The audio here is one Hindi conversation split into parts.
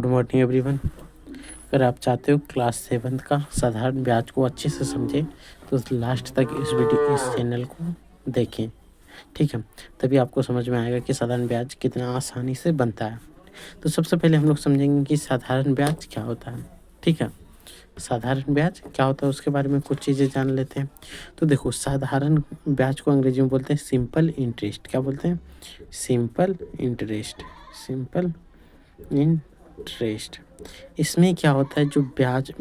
Good morning everyone. अगर आप चाहते हो क्लास 7 का साधारण ब्याज को अच्छे से समझें तो लास्ट तक इस चैनल को देखें, ठीक है। तभी आपको समझ में आएगा कि साधारण ब्याज कितना आसानी से बनता है। तो सबसे पहले हम लोग समझेंगे कि साधारण ब्याज क्या होता है, ठीक है। साधारण ब्याज क्या होता है उसके बारे में कुछ चीज़ें जान लेते हैं। तो देखो, साधारण ब्याज को अंग्रेजी में बोलते हैं सिंपल इंटरेस्ट। क्या बोलते हैं? Simple interest. Simple interest. इसमें क्या होता है, जो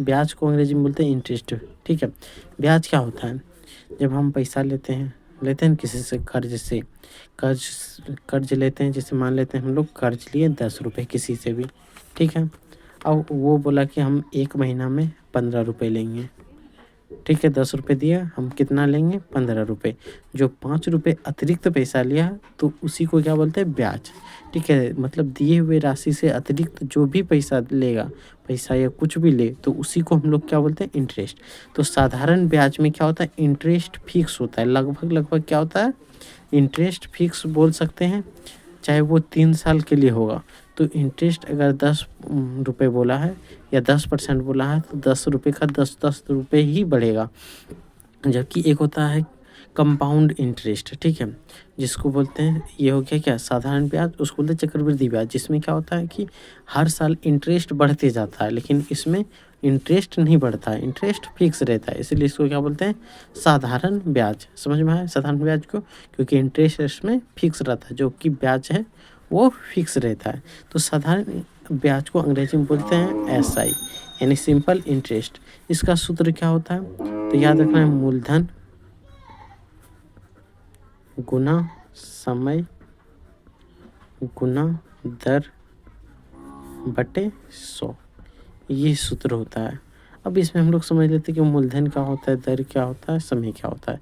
ब्याज को अंग्रेजी में बोलते हैं इंटरेस्ट, ठीक है। ब्याज क्या होता है? जब हम पैसा लेते हैं किसी से, कर्ज लेते हैं। जैसे मान लेते हैं हम लोग कर्ज लिए 10 रुपये किसी से भी, ठीक है। अब वो बोला कि हम 1 महीना में 15 रुपये लेंगे, ठीक है। 10 रुपये दिया, हम कितना लेंगे? 15 रुपये। जो 5 रुपये अतिरिक्त पैसा लिया तो उसी को क्या बोलते हैं? ब्याज, ठीक है। मतलब दिए हुए राशि से अतिरिक्त जो भी पैसा लेगा, पैसा या कुछ भी ले, तो उसी को हम लोग क्या बोलते हैं? इंटरेस्ट। तो साधारण ब्याज में क्या होता है? इंटरेस्ट फिक्स होता है। लगभग क्या होता है? इंटरेस्ट फिक्स बोल सकते हैं, चाहे वो 3 साल के लिए होगा। तो इंटरेस्ट अगर 10 रुपये बोला है या 10% बोला है तो 10 रुपये का 10 रुपये ही बढ़ेगा। जबकि एक होता है कंपाउंड इंटरेस्ट, ठीक है, जिसको बोलते हैं, ये हो गया क्या? साधारण ब्याज। उसको बोलते हैं चक्रवृद्धि ब्याज, जिसमें क्या होता है कि हर साल इंटरेस्ट बढ़ते जाता है, लेकिन इसमें इंटरेस्ट नहीं बढ़ता है, इंटरेस्ट फिक्स रहता है। इसीलिए इसको क्या बोलते हैं? साधारण ब्याज। समझ में आया साधारण ब्याज को? क्योंकि इंटरेस्ट इसमें फिक्स रहता है, जो कि ब्याज है वो फिक्स रहता है। तो साधारण ब्याज को अंग्रेजी में बोलते हैं SI, यानी सिंपल इंटरेस्ट। इसका सूत्र क्या होता है? तो याद रखना है, मूलधन गुना समय गुना दर बटे 100, ये सूत्र होता है। अब इसमें हम लोग समझ लेते हैं कि मूलधन क्या होता है, दर क्या होता है, समय क्या होता है।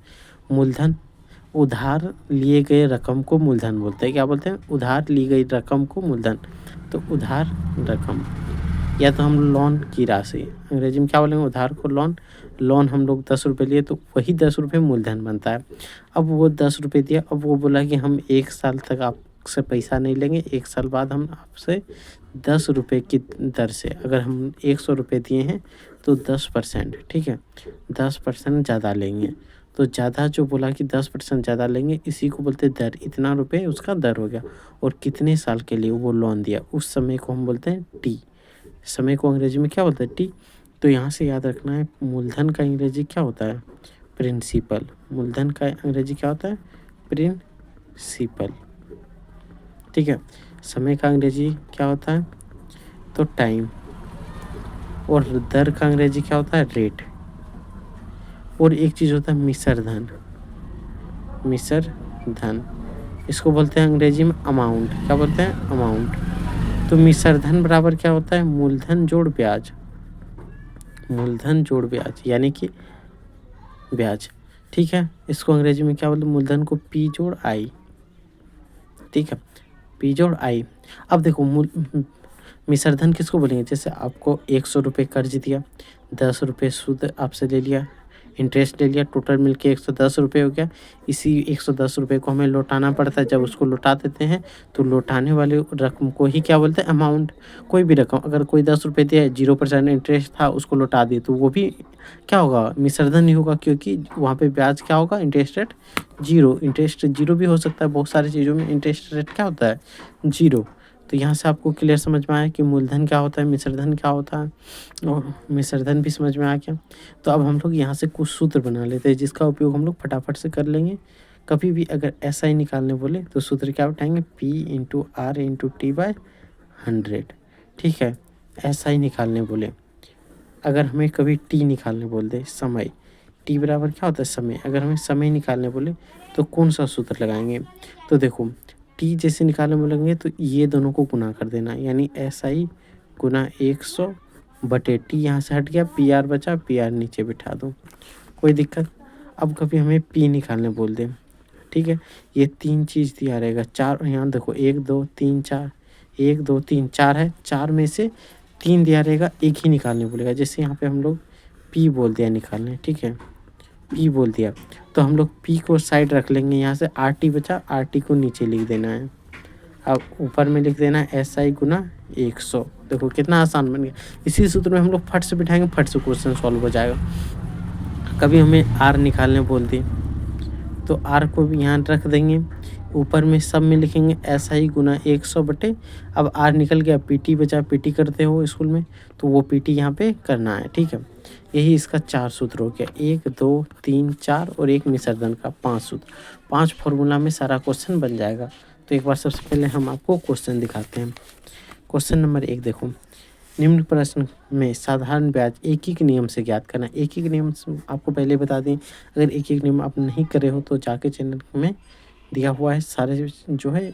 मूलधन, उधार लिए गए रकम को मूलधन बोलते हैं। क्या बोलते हैं? उधार ली गई रकम को मूलधन। तो उधार रकम, या तो हम लोन की राशि, अंग्रेजी में क्या बोलेंगे? उधार को लोन हम लोग 10 रुपये लिए तो वही 10 रुपये मूलधन बनता है। अब वो 10 रुपये दिया, अब वो बोला कि हम 1 साल तक आपसे पैसा नहीं लेंगे, 1 साल बाद हम आपसे 10 रुपये की दर से, अगर हम 100 रुपये दिए हैं तो 10%, ठीक है, 10% ज़्यादा लेंगे। तो ज़्यादा जो बोला कि 10% ज़्यादा लेंगे, इसी को बोलते हैं दर। इतना रुपये उसका दर हो गया, और कितने साल के लिए वो लोन दिया, उस समय को हम बोलते हैं टी। समय को अंग्रेजी में क्या बोलते हैं? टी। तो यहाँ से याद रखना है, मूलधन का अंग्रेजी क्या होता है? प्रिंसिपल। मूलधन का अंग्रेजी क्या होता है? प्रिंसिपल, ठीक है। समय का अंग्रेजी क्या होता है? तो टाइम। और दर का अंग्रेजी क्या होता है? रेट। और एक चीज़ होता है मिश्र धन, इसको बोलते हैं अंग्रेजी में अमाउंट। क्या बोलते हैं? अमाउंट। तो मिश्र धन बराबर क्या होता है? मूलधन जोड़ ब्याज। मूलधन जोड़ ब्याज यानी कि ब्याज, ठीक है। इसको अंग्रेजी में क्या बोलते हैं? मूलधन को P जोड़ I, ठीक है, P जोड़ I। अब देखो, मिश्र धन किसको बोलेंगे? जैसे आपको 100 रुपये कर्ज दिया, 10 रुपये सूद आपसे ले लिया, इंटरेस्ट ले लिया, टोटल मिलके 110 रुपये हो गया। इसी 110 रुपये को हमें लौटाना पड़ता है। जब उसको लौटा देते हैं तो लौटाने वाले रकम को ही क्या बोलते हैं? अमाउंट। कोई भी रकम, अगर कोई 10 रुपये दिया, 0% इंटरेस्ट था, उसको लौटा दिए, तो वो भी क्या होगा? मिश्रधन ही होगा, क्योंकि वहाँ पे ब्याज क्या होगा? Interest rate 0। इंटरेस्ट 0 भी हो सकता है, बहुत सारी चीज़ों में इंटरेस्ट रेट क्या होता है? 0। तो यहाँ से आपको क्लियर समझ में आया कि मूलधन क्या होता है, मिश्रधन क्या होता है, और मिश्रधन भी समझ में आ गया। तो अब हम लोग यहाँ से कुछ सूत्र बना लेते हैं, जिसका उपयोग हम लोग फटाफट से कर लेंगे। कभी भी अगर SI निकालने बोले तो सूत्र क्या उठाएंगे? P × R × T/100, ठीक है। SI निकालने बोले, अगर हमें कभी T निकालने बोल दे, समय, T बराबर क्या होता है? समय। अगर हमें समय निकालने बोले तो कौन सा सूत्र लगाएंगे? तो देखो, T जैसे निकालने बोलेंगे तो ये दोनों को गुना कर देना, यानी SI गुना 100 बटे T, यहाँ से हट गया, PR बचा, PR नीचे बिठा दो, कोई दिक्कत। अब कभी हमें P निकालने बोल दे, ठीक है, ये 3 चीज़ दिया रहेगा, 4, यहाँ देखो 1 2 3 4, 1 2 3 4 है, 4 में से 3 दिया रहेगा, एक ही निकालने बोलेगा। जैसे यहाँ पे हम लोग P बोल दिया निकालने, ठीक है, P बोल दिया, तो हम लोग P को साइड रख लेंगे, यहाँ से RT बचा, RT को नीचे लिख देना है। अब ऊपर में लिख देना है SI गुना 100, देखो कितना आसान बन गया। इसी सूत्र में हम लोग फट से बिठाएंगे, फट से क्वेश्चन सॉल्व हो जाएगा। कभी हमें आर निकालने बोल दी तो आर को भी यहाँ रख देंगे, ऊपर में सब में लिखेंगे ऐसा ही गुना 100 बटे, अब आर निकल गया, पीटी बचा, पीटी करते हो स्कूल में तो वो पीटी यहाँ पे करना है, ठीक है। यही इसका 4 सूत्र हो गया, 1 2 3 4 और एक निसर्जन का 5 सूत्र, 5 फॉर्मूला में सारा क्वेश्चन बन जाएगा। तो एक बार सबसे पहले हम आपको क्वेश्चन दिखाते हैं। क्वेश्चन नंबर 1 देखो, निम्न प्रश्न में साधारण ब्याज एक ही नियम से ज्ञात करना। एक ही नियम आपको पहले बता दें, अगर एक एक नियम आप नहीं करे हो तो जाके चैनल में दिया हुआ है, सारे जो है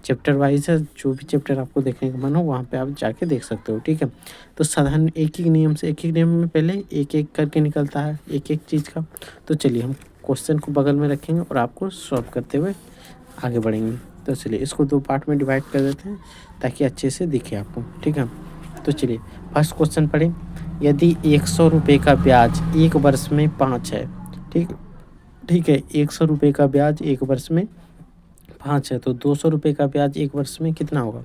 चैप्टर वाइज है, जो भी चैप्टर आपको देखने का मन हो वहाँ पे आप जाके देख सकते हो, ठीक है। तो साधारण एक ही नियम से, एक ही नियम में पहले एक एक करके निकलता है एक एक चीज़ का। तो चलिए हम क्वेश्चन को बगल में रखेंगे और आपको सॉल्व करते हुए आगे बढ़ेंगे। तो चलिए इसको 2 पार्ट में डिवाइड कर देते हैं ताकि अच्छे से दिखे आपको, ठीक है। तो चलिए फर्स्ट क्वेश्चन पढ़ें। यदि 100 रुपये का ब्याज 1 वर्ष में 5 है, ठीक है, 100 रुपये का ब्याज 1 वर्ष में 5 है, तो 200 रुपये का ब्याज 1 वर्ष में कितना होगा।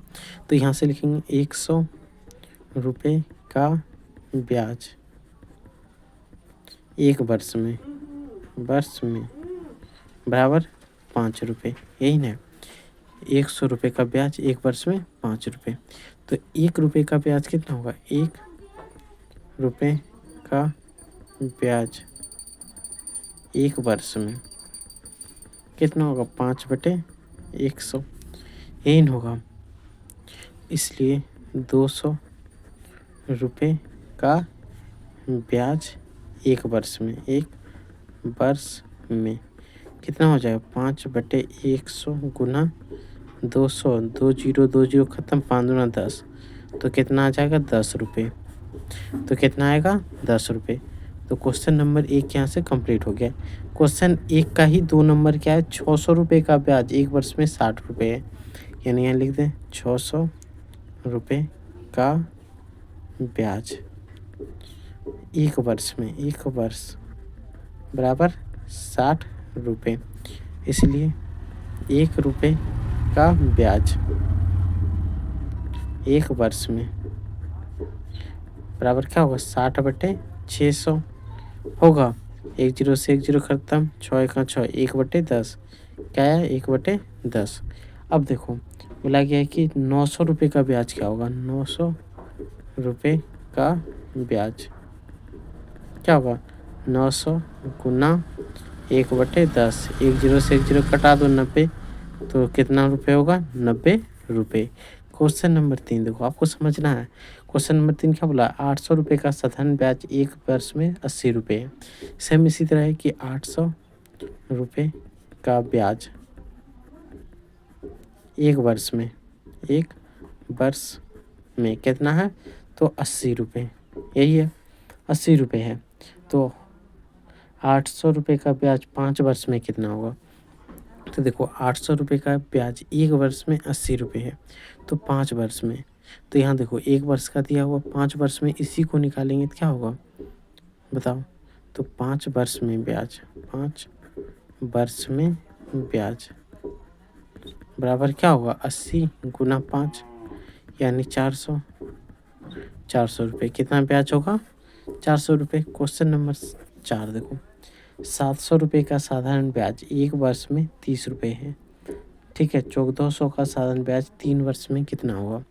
तो यहाँ से लिखेंगे 100 रुपये का ब्याज 1 वर्ष में बराबर 5 रुपये, यही ना। 100 रुपये का ब्याज 1 वर्ष में 5 रुपये, तो 1 रुपये का ब्याज कितना होगा। 1 रुपये का ब्याज 1 वर्ष में कितना होगा, 5/100, यही होगा। इसलिए 200 रुपये का ब्याज 1 वर्ष में कितना हो जाएगा, 5/100 गुना 200, 2 जीरो 2 जीरो खत्म, 5 दूना 10, तो कितना आ जाएगा 10 रुपये। तो कितना आएगा 10 रुपये। तो क्वेश्चन नंबर 1 यहाँ से कंप्लीट हो गया। क्वेश्चन 1 का ही 2 नंबर क्या है, 600 रुपये का ब्याज 1 वर्ष में 60 रुपये है, यानी यहाँ लिख दें 600 रुपये का ब्याज 1 वर्ष में, 1 वर्ष बराबर 60 रुपये, इसलिए 1 रुपये का ब्याज 1 वर्ष में बराबर क्या होगा, 60/600 होगा। 1 जीरो से 1 जीरो खत्म, 6 1 6, 1/10 क्या है, 1/10। अब देखो बोला गया है कि 900 रुपये का ब्याज क्या होगा, 900 रुपये का ब्याज क्या होगा, 900 गुना 1/10, 1 जीरो से 1 जीरो कटा दो, 90, तो कितना रुपये होगा, 90 रुपये। क्वेश्चन नंबर 3 देखो, आपको समझना है। क्वेश्चन नंबर 3 क्या बोला, 800 रुपये का साधारण ब्याज 1 वर्ष में 80 रुपये है। सेम इसी तरह है कि 800 रुपये का ब्याज 1 वर्ष में कितना है, तो 80 रुपये, यही है 80 रुपये है। तो 800 रुपये का ब्याज 5 वर्ष में कितना होगा। तो देखो 800 रुपये का ब्याज 1 वर्ष में 80 रुपये है, तो 5 वर्ष में, तो यहाँ देखो 1 वर्ष का दिया हुआ, 5 वर्ष में इसी को निकालेंगे तो क्या होगा बताओ। तो 5 वर्ष में ब्याज, 5 वर्ष में ब्याज बराबर क्या होगा, 80 गुना 5 यानी 400 रुपये। कितना ब्याज होगा, 400 रुपये। क्वेश्चन नंबर 4 देखो, 700 रुपये का साधारण ब्याज 1 वर्ष में 30 रुपये है, ठीक है। 1400 का साधारण ब्याज 3 वर्ष में कितना होगा,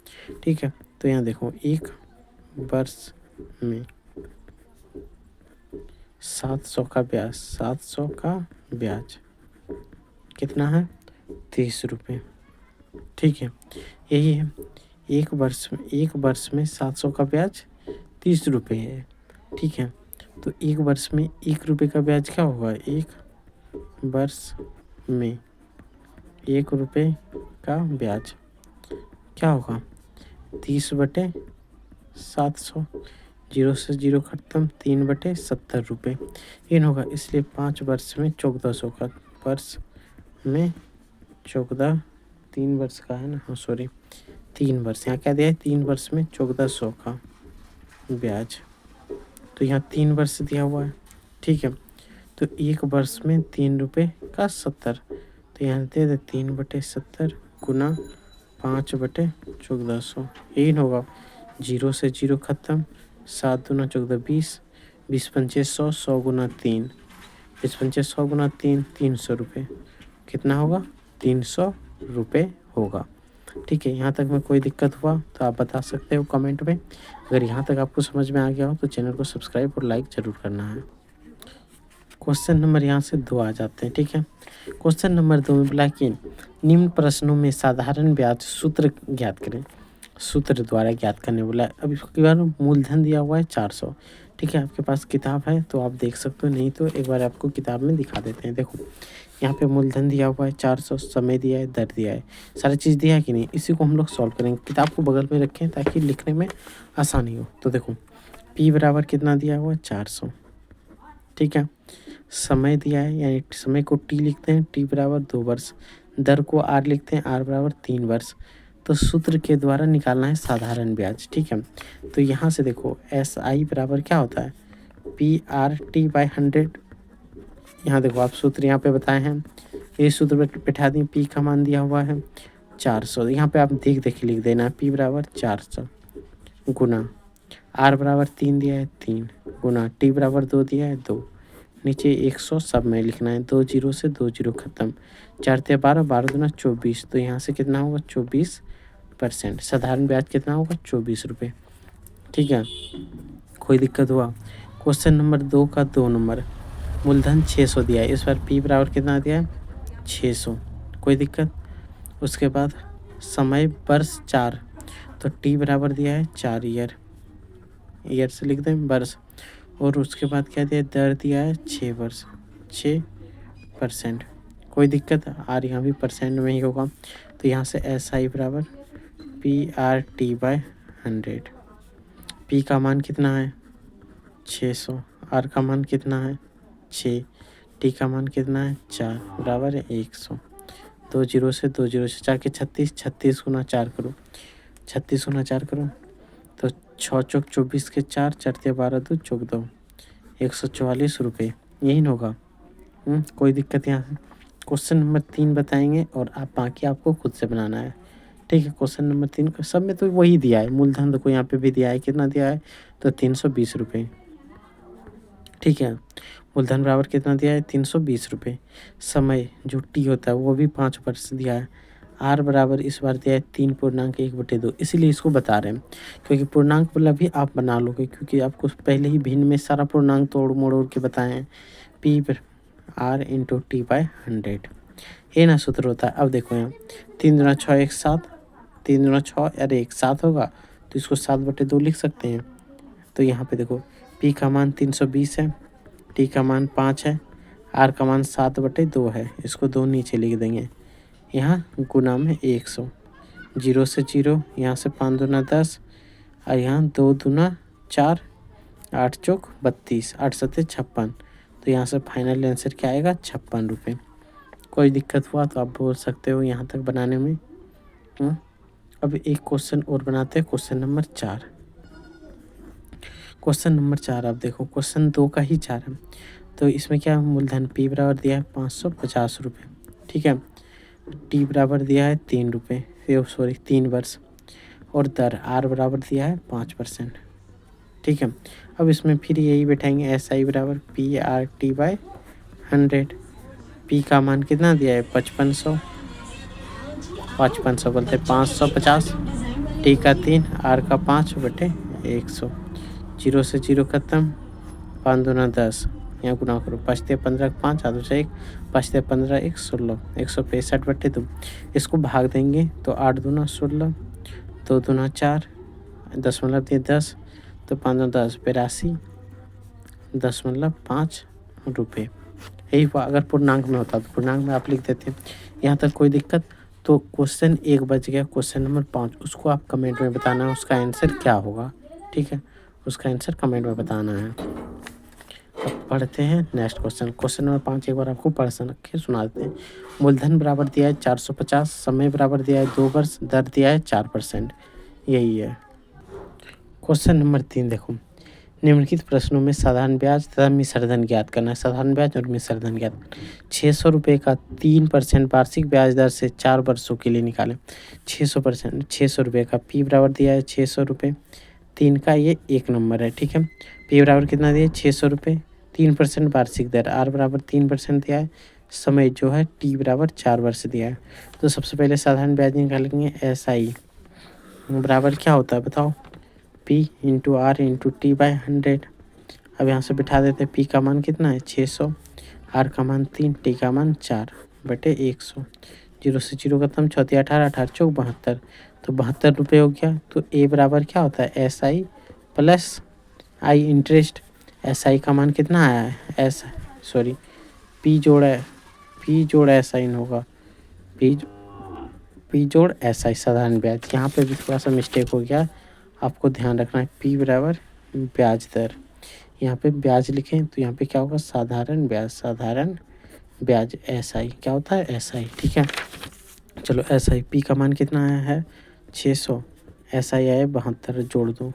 ठीक है। तो यहाँ देखो 1 वर्ष में 700 का ब्याज कितना है, 30 रुपये, ठीक है। यही है 1 वर्ष में 700 का ब्याज 30 रुपये है, ठीक है। तो 1 वर्ष में 1 रुपये का ब्याज क्या होगा, 1 वर्ष में 1 रुपये का ब्याज क्या होगा, 30/700, 0 से 0 खत्म, 3/70 रुपये इन होगा। इसलिए 5 वर्ष में 1400 का, वर्ष में 14, 3 वर्ष का है ना, हाँ सॉरी 3 वर्ष, यहाँ क्या दिया है, 3 वर्ष में 1400 का ब्याज, तो यहाँ 3 वर्ष दिया हुआ है, ठीक है। तो 1 वर्ष में 3 रुपये का 70, तो यहाँ दे दे 3/70 गुना 5/1400, यही होगा। जीरो से जीरो ख़त्म, 7 दूना 14 20, 20 पंचे 100, 100 गुना 3, 20 पंचे 100 गुना 3, 300 रुपये। कितना होगा? 300 रुपये होगा। ठीक है, यहाँ तक में कोई दिक्कत हुआ तो आप बता सकते हो कमेंट में। अगर यहाँ तक आपको समझ में आ गया हो तो चैनल को सब्सक्राइब और लाइक ज़रूर करना है। क्वेश्चन नंबर यहाँ से 2 आ जाते हैं। ठीक है, क्वेश्चन नंबर 2 में बोला कि निम्न प्रश्नों में साधारण ब्याज सूत्र ज्ञात करें। सूत्र द्वारा ज्ञात करने बोला है। अब इसके बाद मूलधन दिया हुआ है 400। ठीक है, आपके पास किताब है तो आप देख सकते हो, नहीं तो एक बार आपको किताब में दिखा देते हैं। देखो यहाँ पे मूलधन दिया हुआ है 400, समय दिया है, दर दिया है, सारी चीज़ दिया है कि नहीं। इसी को हम लोग सॉल्व करेंगे। किताब को बगल में रखें ताकि लिखने में आसानी हो। तो देखो P बराबर कितना दिया हुआ है? 400। ठीक है, समय दिया है, यानी समय को T लिखते हैं, T बराबर 2 वर्ष, दर को R लिखते हैं, R बराबर 3 वर्ष। तो सूत्र के द्वारा निकालना है साधारण ब्याज। ठीक है, तो यहाँ से देखो SI बराबर क्या होता है? PRT/100। यहाँ देखो आप सूत्र यहाँ पे बताए हैं, ये सूत्र बैठा दिए। P का मान दिया हुआ है 400, यहाँ पे आप देख लिख देना। P बराबर 400 गुना R बराबर 3 दिया है, 3 गुना T बराबर 2 दिया है, 2, नीचे 100 सब में लिखना है। 2 जीरो से 2 जीरो ख़त्म, 4 ते 12, 12 दूना 24। तो यहाँ से कितना होगा? 24%। साधारण ब्याज कितना होगा? 24 रुपये। ठीक है, कोई दिक्कत हुआ? क्वेश्चन नंबर 2 का 2 नंबर, मूलधन 600 दिया है। इस बार P बराबर कितना दिया है? 600। कोई दिक्कत? उसके बाद समय वर्ष 4, तो T बराबर दिया है 4 ईयर से लिख दें वर्ष। और उसके बाद क्या दिया? दर दिया है 6 वर्ष, 6%। कोई दिक्कत? आर यहाँ भी परसेंट में ही होगा। तो यहाँ से SI बराबर PRT/100। P का मान कितना है? 600। R का मान कितना है? 6। T का मान कितना है? 4 बराबर है 100। 2 जीरो से 2 जीरो से 4 के 36, 36 गुना 4 करो, 36 गुना 4 करो तो 6 चौक 24 के 4, 4 ते 12 2 चौक 2, 144 रुपये। यही ना होगा? कोई दिक्कत यहाँ से? क्वेश्चन नंबर 3 बताएंगे और आप बाकी आपको खुद से बनाना है। ठीक है, क्वेश्चन नंबर 3 सब में तो वही दिया है। मूलधन देखो यहाँ पे भी दिया है, कितना दिया है? तो 320 रुपये। ठीक है, मूलधन बराबर कितना दिया है? 320 रुपये। समय जो T होता है वो भी 5 वर्ष दिया है। R बराबर इस बार दिया है 3.1/2, इसीलिए इसको बता रहे हैं, क्योंकि पूर्णांक वाला भी आप बना लोगे, क्योंकि आपको पहले ही भिन्न में सारा पूर्णांक तोड़ मोड़ के बताए हैं। P R इंटू T/100 ये ना सूत्र होता है। अब देखो यहाँ 3 दूना 6 1 7, 3 दूना 6 अरे 1 7 होगा, तो इसको 7/2 लिख सकते हैं। तो यहाँ पे देखो P का मान 320 है, T का मान 5 है, R का मान 7/2 है। इसको 2 नीचे लिख देंगे, यहाँ गुना में 100, 0 से 0, यहाँ से 5 दूना 10 और यहाँ 2 दूना 4, 8 चौक 32, 8 सत्ते 56। तो यहाँ से फाइनल आंसर क्या आएगा? 56 रुपये। कोई दिक्कत हुआ तो आप बोल सकते हो यहाँ तक बनाने में। अब एक क्वेश्चन और बनाते हैं, क्वेश्चन नंबर 4। क्वेश्चन नंबर 4 आप देखो, क्वेश्चन 2 का ही 4 है। तो इसमें क्या मूलधन P बराबर दिया है 550 रुपये। ठीक है, T बराबर दिया है 3 रुपये, 3 वर्ष, और दर R बराबर दिया है 5%। ठीक है, अब इसमें फिर यही बैठाएंगे। SI बराबर PRT/100। P का मान कितना दिया है? 5500, 5500 बोलते 550, T का 3, R का 5/100, 0 से 0 ख़त्म, 5 दूना 10, यहाँ गुना करो, 5 ते 15 5 आधो से 1, 5 ते 15 1 16, 165/2। इसको भाग देंगे तो 8 दूना 16, 2 दूना 4, 10 तो 5 दूना 10 82.5 रुपये। यही हुआ। अगर पूर्णांक में होता तो पूर्णांक में आप लिख देते हैं। यहाँ तक कोई दिक्कत? तो क्वेश्चन 1 बच गया। क्वेश्चन नंबर 5 उसको आप कमेंट में बताना है उसका आंसर क्या होगा। ठीक है, उसका आंसर कमेंट में बताना है। अब पढ़ते हैं नेक्स्ट क्वेश्चन। क्वेश्चन नंबर 5 एक बार आपको पढ़ के सुना देते हैं। मूलधन बराबर दिया है 450, समय बराबर दिया है 2 वर्ष, दर दिया है 4%। यही है। क्वेश्चन नंबर 3 देखो, निम्नलिखित प्रश्नों में साधारण ब्याज तथा मिश्र धन ज्ञात करना है। साधारण ब्याज और मिश्र धन ज्ञात 600 रुपये का 3% वार्षिक ब्याज दर से 4 वर्षों के लिए निकालें। 600 रुपये का पी बराबर दिया है 600 रुपये, 3 का ये 1 नंबर है। ठीक है, पी बराबर कितना दिया है 600 रुपये, 3% वार्षिक दर, आर बराबर 3% दिया है, समय जो है टी बराबर 4 वर्ष दिया है। तो सबसे पहले साधारण ब्याज निकालेंगे। SI बराबर क्या होता है बताओ, P into R into T by 100। अब यहाँ से बिठा देते हैं। P का मान कितना है 600, आर का मान 3, टी का मान 4 बटे 100। 0 से 0 खत्म, 6 18, 18 चौक 72, तो 72 रुपये हो गया। तो ए बराबर क्या होता है SI प्लस आई इंटरेस्ट। SI का मान कितना आया है P जोड़ SI होगा, P जोड़ SI साधारण ब्याज। यहाँ पे भी थोड़ा सा मिस्टेक हो गया, आपको ध्यान रखना है। P बराबर ब्याज दर, यहाँ पे ब्याज लिखें तो यहाँ पे क्या होगा साधारण ब्याज SI क्या होता है SI। ठीक है, चलो SI P का मान कितना आया है 600, SI आया 72, जोड़ दो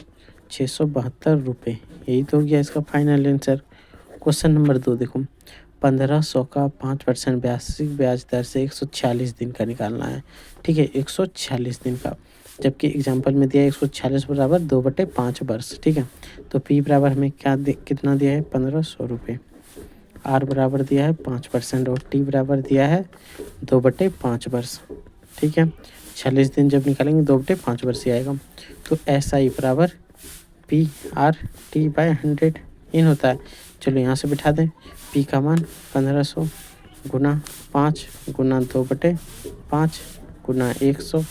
672 रुपये, यही तो हो गया इसका फाइनल आंसर। क्वेश्चन नंबर 2 देखो, 1500 का 5% वार्षिक ब्याज दर से 146 दिन का निकालना है। ठीक है, 146 दिन का, जबकि एग्जाम्पल में दिया है 146 बराबर 2/5 वर्ष। ठीक है, तो P बराबर हमें कितना दिया है 1500 रुपये, R बराबर दिया है 5% और T बराबर दिया है 2/5 वर्ष। ठीक है, 46 दिन जब निकालेंगे 2/5 वर्ष ही आएगा। तो SI बराबर PR/T बाई 100 इन होता है। चलो यहाँ से बिठा दें। P का मान 1500 गुना 5 गुना 2/5 गुना 100,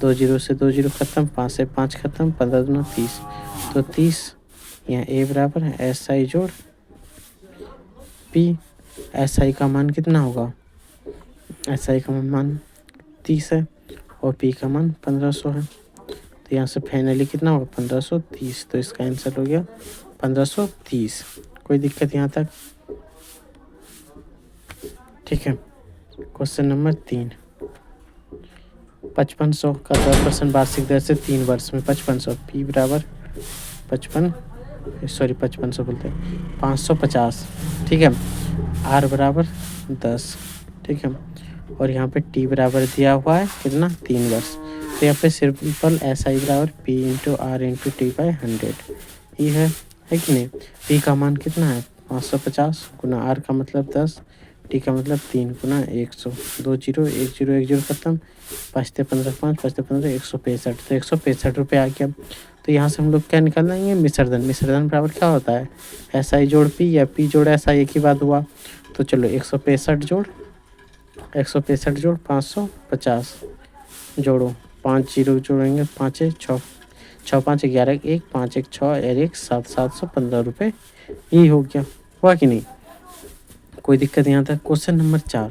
2 0 से 2 0 खत्म, 5 से 5 खत्म, 15 दूना 30, तो 30। यहाँ A बराबर है SI जोड़ P। SI का मान कितना होगा, SI का मान 30 है और P का मान 1500 है, तो यहाँ से फाइनली कितना होगा 1530। तो इसका आंसर हो गया 1530। कोई दिक्कत यहाँ तक? ठीक है, क्वेश्चन नंबर 3, 5500 का 10% वार्षिक दर से 3 वर्ष में 5500, P बराबर 5500 बोलते हैं 550। ठीक है, R बराबर 10। ठीक है, और यहाँ पे T बराबर दिया हुआ है कितना 3 वर्ष, तो यहाँ पे सिंपल SI बराबर P into R into T by 100 ये है कि नहीं। P का मान कितना है 550 गुना R का मतलब 10, T का मतलब 3 गुना 100, 2 0 1 0 1 0 खत्म, 5 15 5 5 15 165, तो 165 रुपये आ गया। तो यहाँ से हम लोग क्या निकाल लेंगे मिश्र धन बराबर क्या होता है SI जोड़ P या P जोड़ SI एक ही बात हुआ। तो चलो 165 जोड़ 550 जोड़ो, 5 0 जोड़ेंगे, 5 6 6 5 11 1 5 1 6 और 1 7 715 रुपये यही हो गया, हुआ कि नहीं? कोई दिक्कत यहाँ तक? क्वेश्चन नंबर 4,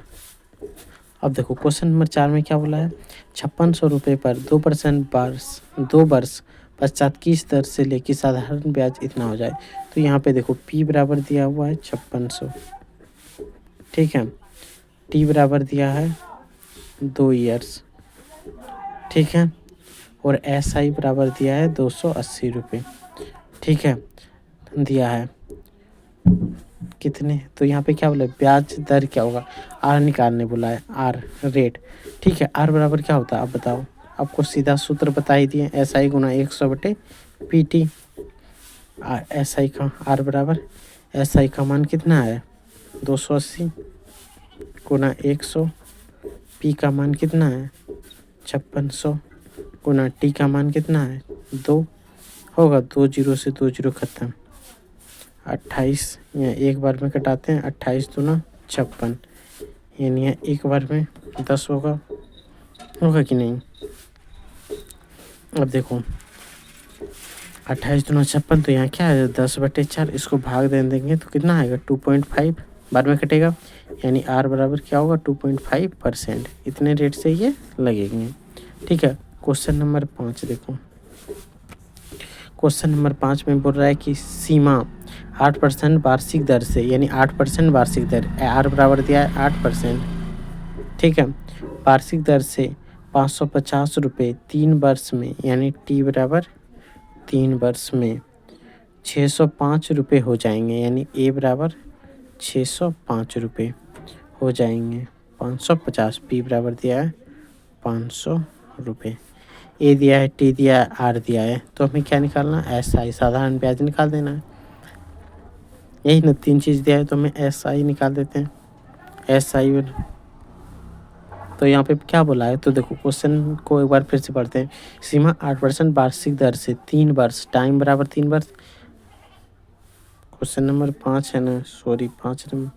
अब देखो क्वेश्चन नंबर 4 में क्या बोला है 5600 रुपये पर 2 वर्ष पश्चात किस दर से लेकर साधारण ब्याज इतना हो जाए। तो यहाँ पे देखो P बराबर दिया हुआ है 5600। ठीक है, T बराबर दिया है 2 ईयर्स। ठीक है, और SI बराबर दिया है 280 रुपये। ठीक है, दिया है कितने, तो यहाँ पे क्या बोला ब्याज दर क्या होगा, R निकालने बोला है, R रेट। ठीक है, R बराबर क्या होता है आप बताओ, आपको सीधा सूत्र बता ही दिए SI गुना 100/PT। SI का R बराबर SI का मान कितना है 280 गुना 100, P का मान कितना है 5600 गुना T का मान कितना है 2 होगा, 2 0 से 2 0 खत्म, 28 यहाँ एक बार में कटाते हैं, 28 दूना 56, यानी यहाँ एक बार में 10 होगा कि नहीं। अब देखो 28 दूना 56, तो यहाँ क्या है 10/4, इसको भाग देंगे तो कितना आएगा 2.5 बार में कटेगा, यानी R बराबर क्या होगा 2.5%, इतने रेट से ये लगेंगे। ठीक है, क्वेश्चन नंबर 5 देखो, क्वेश्चन नंबर 5 में बोल रहा है कि सीमा 8% वार्षिक दर से, यानी 8% वार्षिक दर, R बराबर दिया है 8%। ठीक है, वार्षिक दर से 550 रुपये 3 वर्ष में, यानी T बराबर 3 वर्ष में 605 रुपये हो जाएंगे, यानी ए बराबर 605 रुपये हो जाएंगे। 550, पी बराबर दिया है 500 रुपये। ए दिया है, टी दिया है, आर दिया है, तो हमें क्या निकालना है? एस आई, साधारण ब्याज निकाल देना है। यही ना, 3 चीज़ दिया है तो हमें एस आई निकाल देते हैं। एस आई, तो यहाँ पे क्या बोला है? तो देखो क्वेश्चन को एक बार फिर से पढ़ते हैं। सीमा 8% वार्षिक दर से 3 वर्ष, टाइम बराबर 3 वर्ष। क्वेश्चन नंबर 5 है ना, सॉरी 5 नंबर,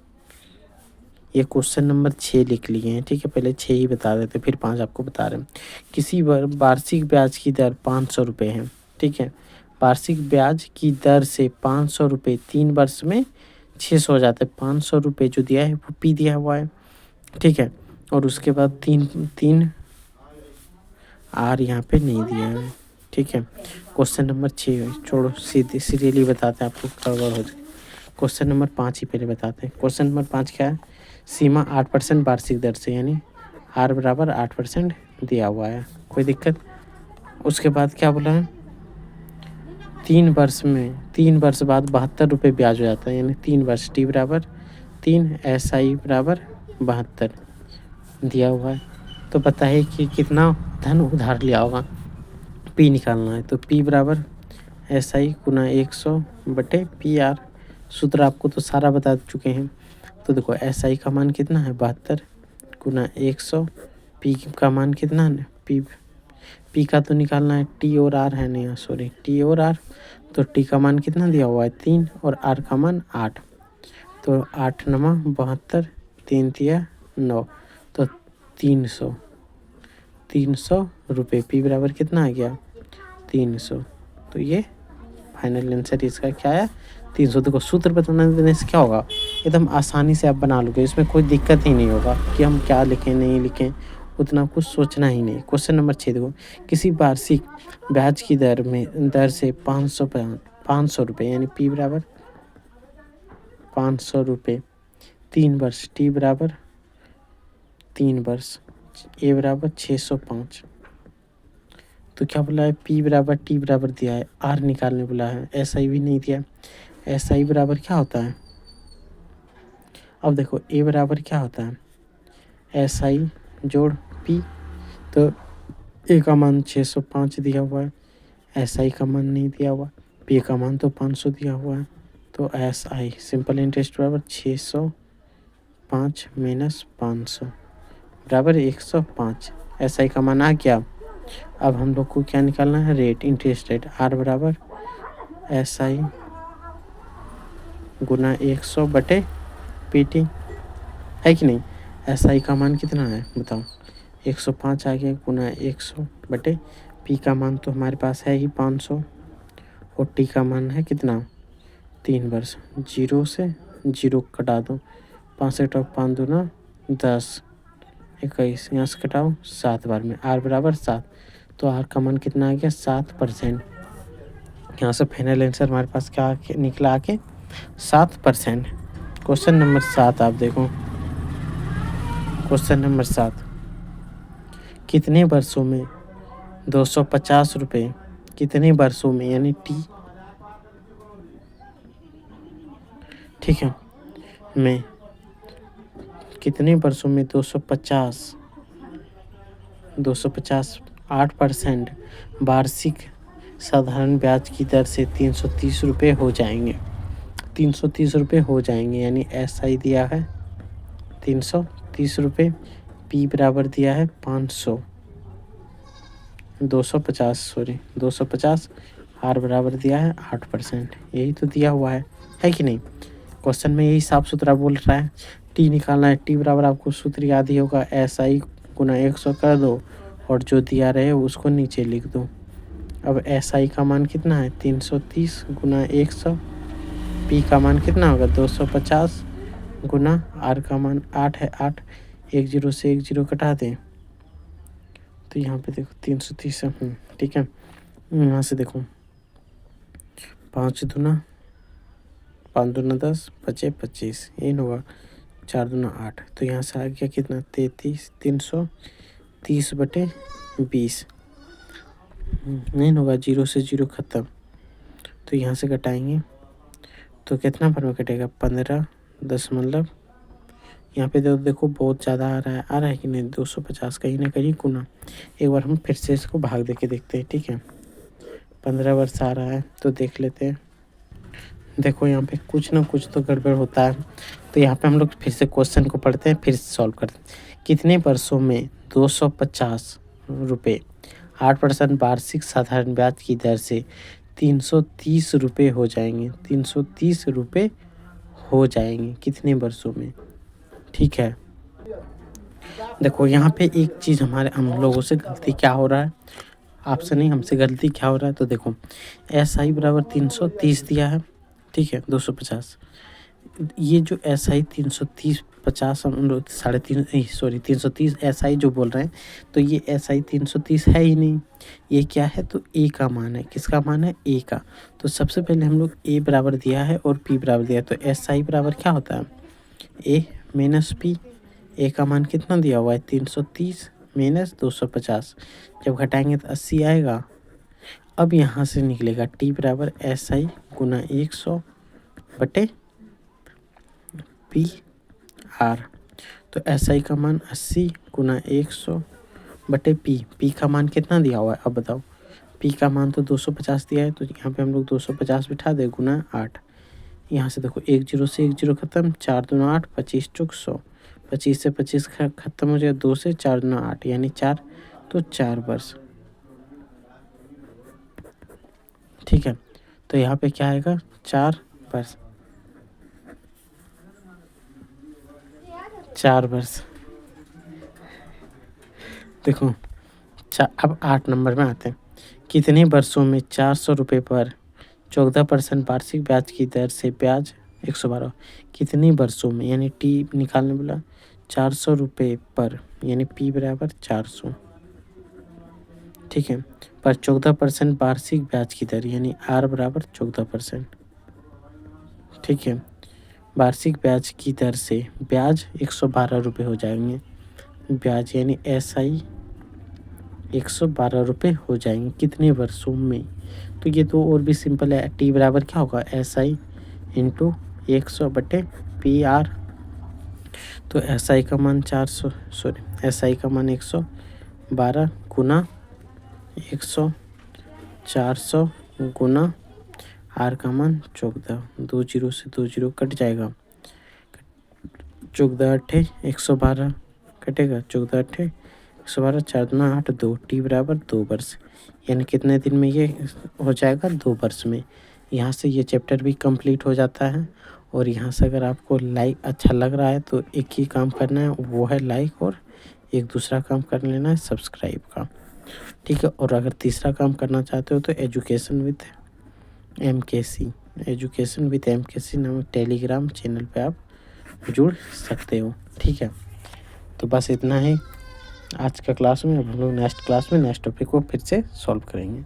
ये क्वेश्चन नंबर 6 लिख लिए हैं, ठीक है। पहले 6 ही बता देते, फिर 5 आपको बता रहे हैं। किसी वार्षिक ब्याज की दर 500 रुपये है, ठीक है। वार्षिक ब्याज की दर से 500 रुपये 3 वर्ष में 600 हो जाते हैं। 500 रुपये जो दिया है वो पी दिया हुआ है, ठीक है। और उसके बाद 3 आर यहाँ पे नहीं दिया है, ठीक है। क्वेश्चन नंबर 6 छोड़ो, सीधे सीरियली बताते हैं, आपको गड़बड़ हो जाए। क्वेश्चन नंबर 5 ही पहले बताते हैं। क्वेश्चन नंबर 5 क्या है? सीमा 8% वार्षिक दर से, यानी आर बराबर 8% दिया हुआ है, कोई दिक्कत। उसके बाद क्या बोला है? 3 वर्ष बाद 72 रुपये ब्याज हो जाता है, यानी 3 वर्ष, टी बराबर 3, एस आई बराबर 72 दिया हुआ है। तो बताइए कि कितना धन उधार लिया होगा। पी निकालना है, तो पी बराबर एस आई गुना 100 बटे पी आर। सूत्र आपको तो सारा बता चुके हैं। तो देखो एस आई का मान कितना है? 72 गुना 100। पी का मान कितना है? पी का तो निकालना है, टी और आर है नहीं, सॉरी, टी और आर। तो टी का मान कितना दिया हुआ है? 3, और आर का मान 8। तो 8 नमा 72, 3 दिया 9, तो 300 रुपये। पी बराबर कितना आ गया? 300। तो ये फाइनल आंसर इसका क्या है? 300। देखो सूत्र बताने देने से क्या होगा, एकदम आसानी से आप बना लोगे, इसमें कोई दिक्कत ही नहीं होगा कि हम क्या लिखें नहीं लिखें, उतना कुछ सोचना ही नहीं। क्वेश्चन नंबर 6 देखो, किसी वार्षिक ब्याज की दर से 500 रुपये, यानी पी बराबर 500 रुपये 3 वर्ष, टी बराबर 3 वर्ष, ए बराबर 605। तो क्या बोला है? पी बराबर टी बराबर दिया है, आर निकालने बोला है, एस आई भी नहीं दिया। एस आई बराबर क्या होता है? अब देखो ए बराबर क्या होता है? एस आई जोड़ पी। तो ए का मान 605 दिया हुआ है, एस आई का मान नहीं दिया हुआ, पी का मान तो 500 दिया हुआ है। तो एस आई सिंपल इंटरेस्ट बराबर 605 माइनस 500 बराबर 105। एस आई का मान आ गया। अब हम लोग को क्या निकालना है? Rate, interest rate. आर बराबर एस आई गुना 100 बटे पी टी, है कि नहीं? एस आई का मान कितना है बताओ? 105 आ गया, गुना 100 बटे पी का मान तो हमारे पास है ही 500, और टी का मान है कितना? 3 वर्ष। 0 से 0 कटा दो, 5 से कटाओ 5 दूना 10, 21, यहाँ से कटाओ 7 बार में, आर बराबर 7। तो आर का मान कितना आ गया? 7%। यहाँ से फाइनल आंसर हमारे पास क्या निकला आके? 7%। क्वेश्चन नंबर 7 आप देखो। क्वेश्चन नंबर 7, कितने वर्षों में 250 रुपये, कितने वर्षों में, यानी टी, ठीक है, में कितने वर्षों में 250 8% वार्षिक साधारण ब्याज की दर से 330 रुपये हो जाएंगे। 330 रुपये हो जाएंगे, यानी एस आई दिया है 330 रुपये, पी बराबर दिया है 500 250, आर बराबर दिया है 8%। यही तो दिया हुआ है कि नहीं? क्वेश्चन में यही साफ सुथरा बोल रहा है। टी निकालना है, टी बराबर आपको सूत्र याद ही होगा, एस आई गुना 100 कर दो, और जो दिया रहे उसको नीचे लिख दो। अब एस आई का मान कितना है? 330 गुना 100, पी का मान कितना होगा? 250 गुना, आर का मान 8 है, 8, 1 0 से 1 0 कटा दें, तो यहाँ पे देखो 330 है, ठीक है। यहाँ से देखो 5 दूना 10, 25, ये होगा 4 दूना 8। तो यहाँ से आ गया कितना? 330 बटे 20, नहीं होगा, 0 से 0 खत्म, तो यहाँ से घटाएंगे तो कितना पर में कटेगा 15 यहाँ पे देखो बहुत ज़्यादा आ रहा है कि नहीं, 250 कहीं ना कहीं गुना। एक बार हम फिर से इसको भाग दे के देखते हैं, ठीक है। 15 वर्ष आ रहा है तो देख लेते हैं। देखो यहाँ पे कुछ ना कुछ तो गड़बड़ होता है। तो यहाँ पे हम लोग फिर से क्वेश्चन को पढ़ते हैं, फिर सॉल्व करते हैं। कितने वर्षों में 250 रुपये 8% वार्षिक साधारण ब्याज की दर से 330 रुपये हो जाएंगे। 330 रुपये हो जाएंगे कितने वर्षों में, ठीक है। देखो यहाँ पे एक चीज़ हम लोगों से गलती क्या हो रहा है, आपसे नहीं हमसे गलती क्या हो रहा है। तो देखो SI बराबर 330 दिया है, ठीक है, 250। ये जो SI 330 50 हम लोग 330 SI जो बोल रहे हैं, तो ये SI 330 है ही नहीं। ये क्या है, तो A का मान है। किसका मान है, A का। तो सबसे पहले हम लोग A बराबर दिया है और P बराबर दिया है, तो SI बराबर क्या होता है, A माइनस P। A का मान कितना दिया हुआ है, 330 माइनस 250। जब घटाएंगे तो 80 आएगा। अब यहाँ से निकलेगा T बराबर SI गुना 100 बटे PR। तो SI का मान 80 गुना 100 बटे P का मान कितना दिया हुआ है, अब बताओ। P का मान तो 250 दिया है, तो यहाँ पे हम लोग 250 बिठा दे गुना 8। यहाँ से देखो 1 0 से 1 0 खत्म, 4 दूना 8, 25 चौक 100। 25 से 25 खत्म हो जाएगा, 2 से 4 दूना 8 यानी 4, तो 4 वर्ष, ठीक है। तो यहाँ पे क्या आएगा, 4 वर्ष, 4 वर्ष। देखो अब 8 नंबर में आते हैं। कितने वर्षों में 400 रुपये पर 14% वार्षिक ब्याज की दर से ब्याज 112। कितने वर्षों में, यानी T निकालने बोला, 400 रुपये पर, यानी P बराबर 400, ठीक है, पर 14% वार्षिक ब्याज की दर, यानी R बराबर 14%, ठीक है। वार्षिक ब्याज की दर से ब्याज 112 रुपये हो जाएंगे। ब्याज यानी SI 112 रुपये हो जाएंगे कितने वर्षों में। तो ये तो और भी सिंपल है। T बराबर क्या होगा, SI इंटू 100 बटे PR। तो SI का मान 400 का मान 112 गुना 100, 400 गुना R का मान 14। 2 0 से 2 0 कट जाएगा, 14 8 112 कटेगा, 14 8 112, 4 दूना 8, 2। T बराबर 2 वर्ष, यानी कितने दिन में ये हो जाएगा, 2 वर्ष में। यहाँ से ये चैप्टर भी कंप्लीट हो जाता है। और यहाँ से अगर आपको लाइक अच्छा लग रहा है तो एक ही काम करना है, वो है लाइक, और एक दूसरा काम कर लेना है सब्सक्राइब का, ठीक है। और अगर तीसरा काम करना चाहते हो तो एजुकेशन विद MKC नामक टेलीग्राम चैनल पे आप जुड़ सकते हो, ठीक है। तो बस इतना ही आज का क्लास में। अब हम लोग नेक्स्ट क्लास में नेक्स्ट टॉपिक को फिर से सॉल्व करेंगे।